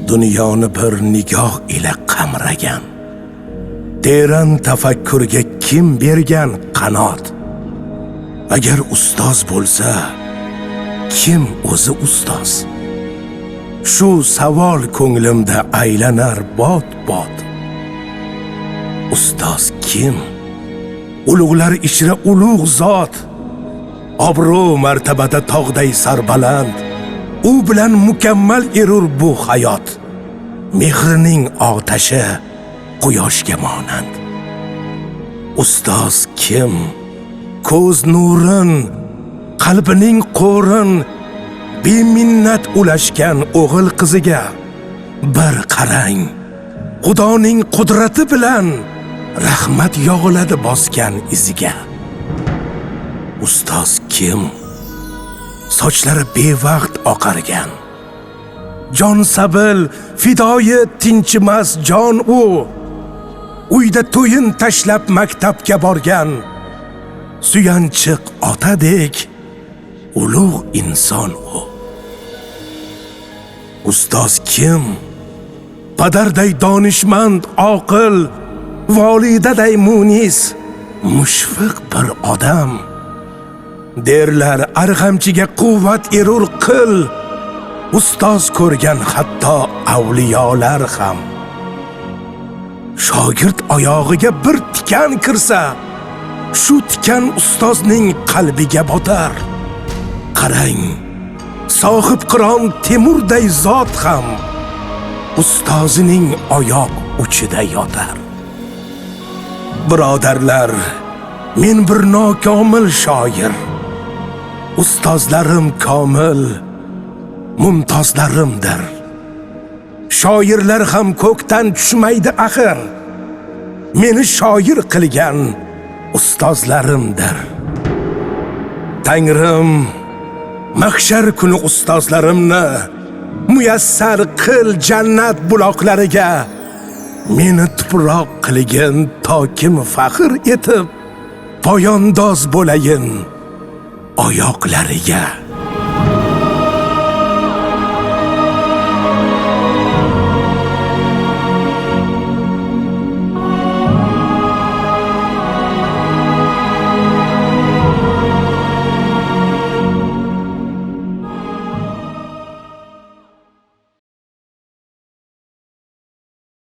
dunyoni bir nigoh ila qamragan. Teran tafakkurga kim bergan qanot? Agar ustoz bo'lsa, kim o'zi ustoz? Shu savol ko'nglimda aylanar bot-bot. Ustoz kim? Ulug'lar ichra ulug' zot. Obro' martabada tog'day sarbaland. U bilan mukammal erur bu hayot. Mehrining otashi quyoshga monand. Ustoz kim? Ko'z nurin, qalbining qo'rin, beminnat ulashgan o'g'il qiziga bir qarang. Xudoning qudrati bilan rahmat yog'iladi bosgan iziga. Ustoz kim? Sochlari bevaqt oqargan. Jon sabil, fidoyi tinchimas jon u. Uyda to'yin tashlab maktabga borgan. Suyanchiq otadek ulug' inson u. Ustoz kim? Padarday donishmand, oqil, volidaday munis, mushfiq bir odam. Derlar arg'amchiga quvvat erur qil. Ustoz ko'rgan hatto avliyolar ham. Shogird oyog'iga bir tikan kirsa, shu tikan ustozning qalbiga botar. Qarang, sohib qiron Temurday zot ham ustozining oyoq uchida yotar. Birodarlar, men bir nokomil shoir. Ustozlarim komil, mumtozlarimdir. Shoirlar ham ko'kdan tushmaydi axir. Meni shoir qilgan ustozlarimdir. Tangrim, mahshar kuni ustozlarimni muyassar qil jannat buloqlariga. Meni tuproq qilgin tokim faxr etib, poyandoz bo'layin oyoqlariga.